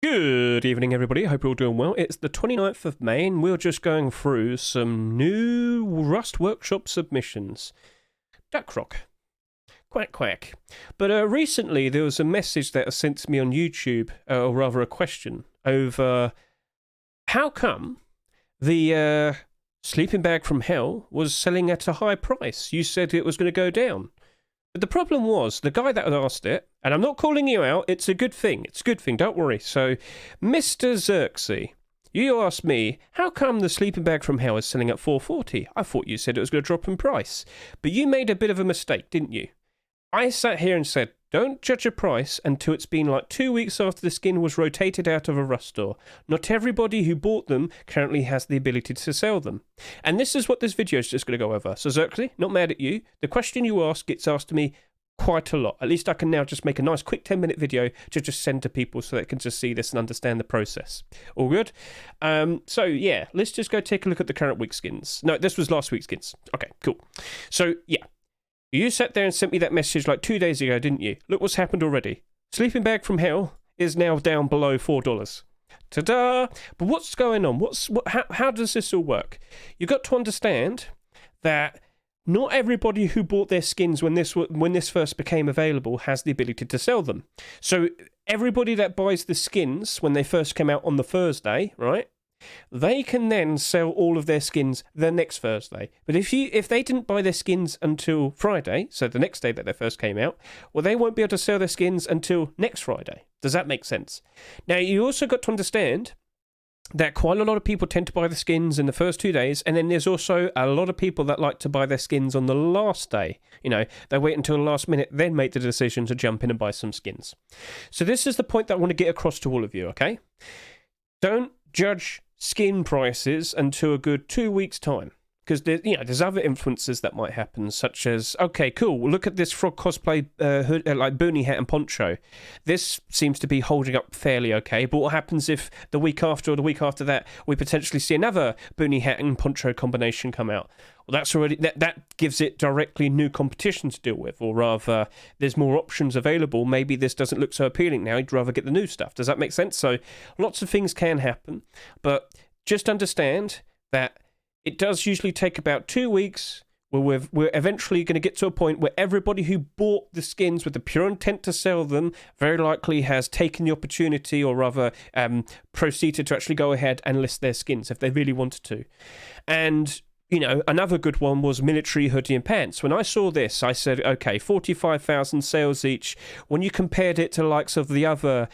Good evening, everybody. Hope you're all doing well. It's the 29th of May, and we're just going through some new Rust Workshop submissions. Duck rock. Quack, quack. But recently, there was a message that was sent to me on YouTube, or rather a question, over how come the sleeping bag from hell was selling at a high price? You said it was going to go down. But the problem was, the guy that had asked it, and I'm not calling you out, it's a good thing, don't worry. So, Mr. Xerxes, you asked me, how come the sleeping bag from hell is selling at $4.40? I thought you said it was going to drop in price. But you made a bit of a mistake, didn't you? I sat here and said, don't judge a price until it's been like 2 weeks after the skin was rotated out of a Rust store. Not everybody who bought them currently has the ability to sell them. And this is what this video is just going to go over. So Xerxes, not mad at you. The question you ask gets asked to me quite a lot. At least I can now just make a nice quick 10-minute video to just send to people so they can just see this and understand the process. All good? So yeah, let's just go take a look at the current week's skins. No, this was last week's skins. Okay, cool. So yeah. You sat there and sent me that message like 2 days ago, didn't you? Look what's happened already. Sleeping bag from hell is now down below $4. Ta-da! But what's going on? How does this all work? You've got to understand that not everybody who bought their skins when this first became available has the ability to sell them. So everybody that buys the skins when they first came out on the Thursday, right? They can then sell all of their skins the next Thursday. But if they didn't buy their skins until Friday, so the next day that they first came out, well, they won't be able to sell their skins until next Friday. Does that make sense? Now, you also got to understand that quite a lot of people tend to buy the skins in the first 2 days, and then there's also a lot of people that like to buy their skins on the last day. You know, they wait until the last minute, then make the decision to jump in and buy some skins. So this is the point that I want to get across to all of you, okay? Don't judge skin prices until a good 2 weeks' time. Because there's other influences that might happen, such as, okay, cool, well, look at this frog cosplay hood, like boonie hat and poncho. This seems to be holding up fairly okay, but what happens if the week after or the week after that we potentially see another boonie hat and poncho combination come out? Well, that's already that gives it directly new competition to deal with, or rather, there's more options available. Maybe this doesn't look so appealing now. You'd rather get the new stuff. Does that make sense? So lots of things can happen, but just understand that it does usually take about 2 weeks where we're eventually going to get to a point where everybody who bought the skins with the pure intent to sell them very likely has taken the opportunity, or rather proceeded to actually go ahead and list their skins if they really wanted to. And you know, another good one was military hoodie and pants. When I saw this, I said, okay, 45,000 sales each. When you compared it to the likes of the other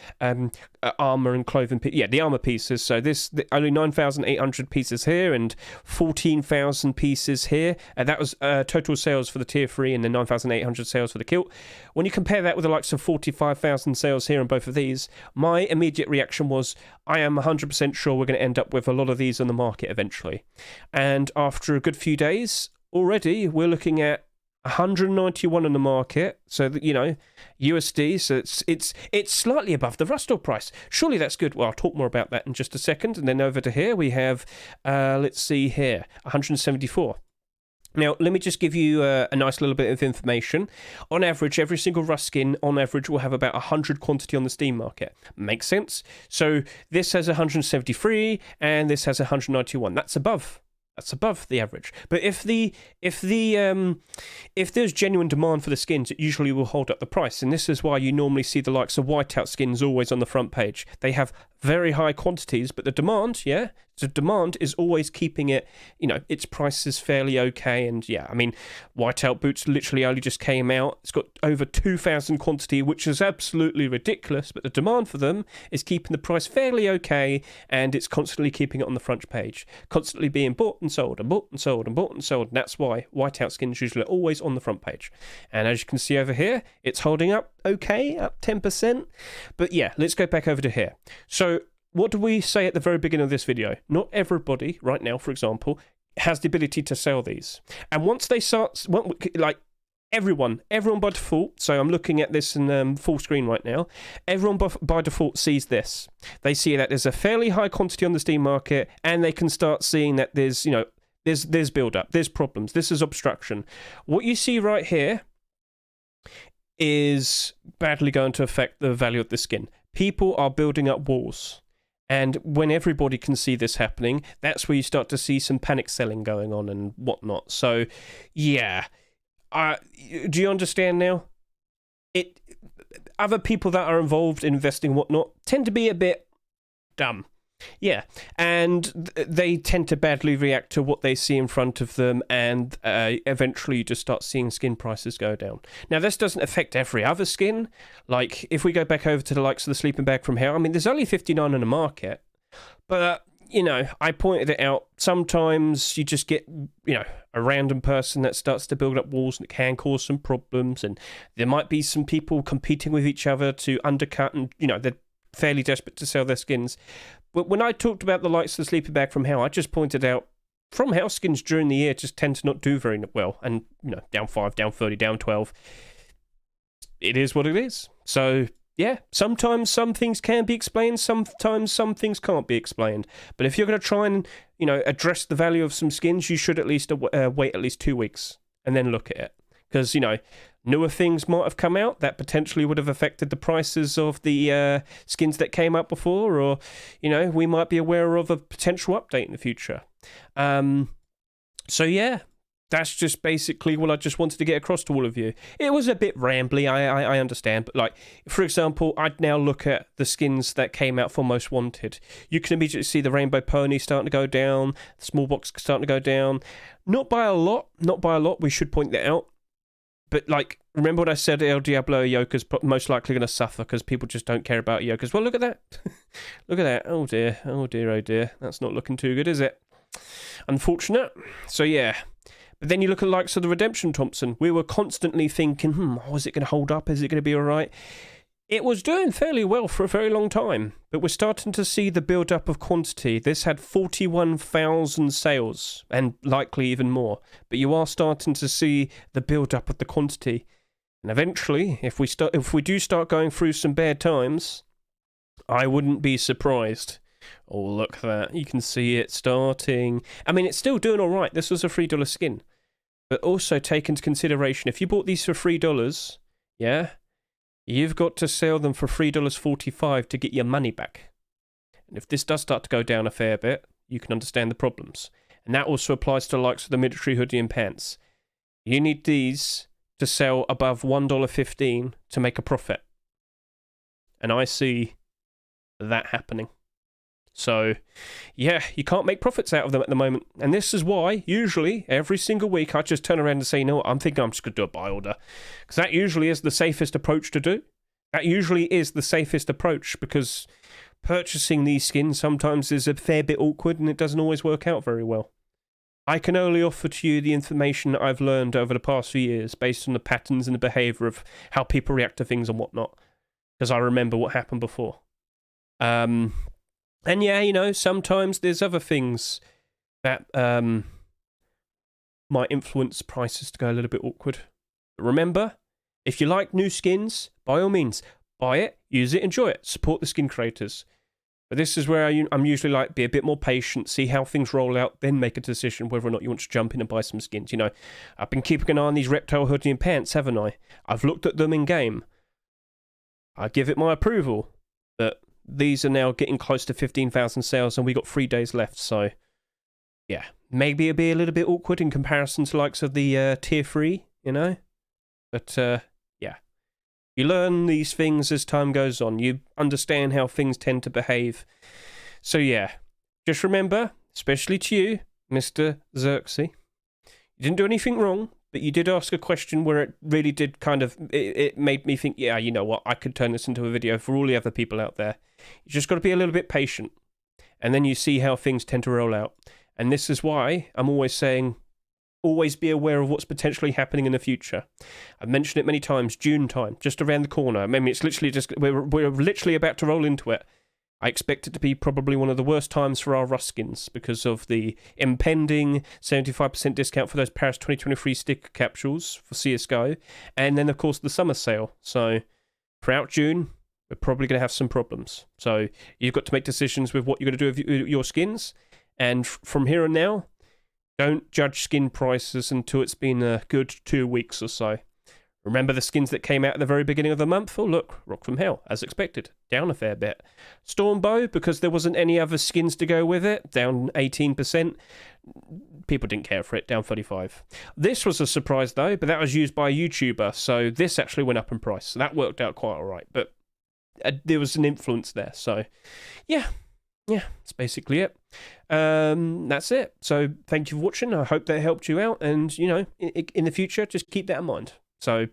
armor and clothing, the armor pieces. So only 9,800 pieces here and 14,000 pieces here. And that was total sales for the tier 3 and then 9,800 sales for the kilt. When you compare that with the likes of 45,000 sales here on both of these, my immediate reaction was, I am 100% sure we're going to end up with a lot of these on the market eventually. And after a good few days, already we're looking at 191 on the market, so that, you know, USD, so it's slightly above the Rust store price. Surely that's good. Well, I'll talk more about that in just a second. And then over to here we have, let's see here, 174. Now, let me just give you a nice little bit of information. On average, every single Rust skin, on average, will have about 100 quantity on the Steam market. Makes sense? So this has 173, and this has 191. That's above the average. But if there's genuine demand for the skins, it usually will hold up the price. And this is why you normally see the likes of whiteout skins always on the front page. They have very high quantities, but the demand is always keeping it, you know, its price is fairly okay. And yeah, I mean, whiteout boots literally only just came out. It's got over 2,000 quantity, which is absolutely ridiculous, but the demand for them is keeping the price fairly okay, and it's constantly keeping it on the front page, constantly being bought and sold and bought and sold and bought and sold. And that's why whiteout skins usually are always on the front page. And as you can see over here, it's holding up okay, up 10%. But yeah, let's go back over to here. So what do we say at the very beginning of this video? Not everybody right now, for example, has the ability to sell these. And once they start, like everyone by default, so I'm looking at this in full screen right now, everyone by default sees this. They see that there's a fairly high quantity on the Steam market, and they can start seeing that there's, you know, there's build-up, there's problems, this is obstruction. What you see right here is badly going to affect the value of the skin. people are building up walls. And when everybody can see this happening, that's where you start to see some panic selling going on and whatnot. So, yeah. Do you understand now? Other people that are involved in investing and whatnot tend to be a bit dumb. Yeah, and they tend to badly react to what they see in front of them, and eventually you just start seeing skin prices go down. Now, this doesn't affect every other skin. Like, if we go back over to the likes of the sleeping bag from Hell, I mean, there's only 59 in the market, but, I pointed it out. Sometimes you just get, a random person that starts to build up walls, and it can cause some problems, and there might be some people competing with each other to undercut, and, they're fairly desperate to sell their skins. But when I talked about the likes of the sleeping bag from Hell, I just pointed out from Hell skins during the year just tend to not do very well. And, down 5, down 30, down 12. It is what it is. So, yeah, sometimes some things can be explained, sometimes some things can't be explained. But if you're going to try and, address the value of some skins, you should at least wait at least 2 weeks and then look at it. Because, newer things might have come out that potentially would have affected the prices of the skins that came out before, or, we might be aware of a potential update in the future. So, yeah, that's just basically what I just wanted to get across to all of you. It was a bit rambly, I understand, but, like, for example, I'd now look at the skins that came out for Most Wanted. You can immediately see the Rainbow Pony starting to go down, the small box starting to go down. Not by a lot, we should point that out. But, like, remember what I said, El Diablo Yoka's most likely going to suffer because people just don't care about Yokas. Well, look at that. Look at that. Oh, dear. Oh, dear. Oh, dear. That's not looking too good, is it? Unfortunate. So, yeah. But then you look at the likes of the Redemption Thompson. We were constantly thinking, is it going to hold up? Is it going to be all right? It was doing fairly well for a very long time, but we're starting to see the build-up of quantity. This had 41,000 sales, and likely even more. But you are starting to see the build-up of the quantity. And eventually, if we do start going through some bad times, I wouldn't be surprised. Oh, look at that. You can see it starting. I mean, it's still doing all right. This was a $3 skin. But also take into consideration, if you bought these for $3, yeah, you've got to sell them for $3.45 to get your money back. And if this does start to go down a fair bit, you can understand the problems. And that also applies to the likes of the military hoodie and pants. You need these to sell above $1.15 to make a profit. And I see that happening. So, yeah, you can't make profits out of them at the moment. And this is why, usually, every single week, I just turn around and say, you know what, I'm thinking I'm just going to do a buy order. Because that usually is the safest approach to do. That usually is the safest approach, because purchasing these skins sometimes is a fair bit awkward, and it doesn't always work out very well. I can only offer to you the information that I've learned over the past few years, based on the patterns and the behaviour of how people react to things and whatnot. Because I remember what happened before. And yeah, sometimes there's other things that might influence prices to go a little bit awkward. But remember, if you like new skins, by all means, buy it, use it, enjoy it, support the skin creators. But this is where I'm usually like, be a bit more patient, see how things roll out, then make a decision whether or not you want to jump in and buy some skins. I've been keeping an eye on these reptile hoodie and pants, haven't I? I've looked at them in game. I give it my approval, but these are now getting close to 15,000 sales, and we got 3 days left, so yeah, maybe it'll be a little bit awkward in comparison to likes of the tier 3, but yeah, you learn these things as time goes on. You understand how things tend to behave. So yeah, just remember, especially to you, Mr. Xerxes, you didn't do anything wrong, but you did ask a question where it really did it made me think, yeah, you know what, I could turn this into a video for all the other people out there. You just got to be a little bit patient, and then you see how things tend to roll out. And this is why I'm always saying, always be aware of what's potentially happening in the future. I've mentioned it many times, June time, just around the corner. I mean, it's literally just, we're literally about to roll into it. I expect it to be probably one of the worst times for our Rust skins because of the impending 75% discount for those Paris 2023 sticker capsules for CSGO, and then, of course, the summer sale. So, throughout June, we're probably going to have some problems. So, you've got to make decisions with what you're going to do with your skins, and from here on now, don't judge skin prices until it's been a good 2 weeks or so. Remember the skins that came out at the very beginning of the month? Oh, look, Rock from Hell, as expected. down a fair bit. Stormbow, because there wasn't any other skins to go with it, down 18%. People didn't care for it, down 35%. This was a surprise though, but that was used by a YouTuber, so this actually went up in price. So that worked out quite all right, but there was an influence there. So yeah, that's basically it. That's it. So thank you for watching. I hope that helped you out, and you know, in the future, just keep that in mind. So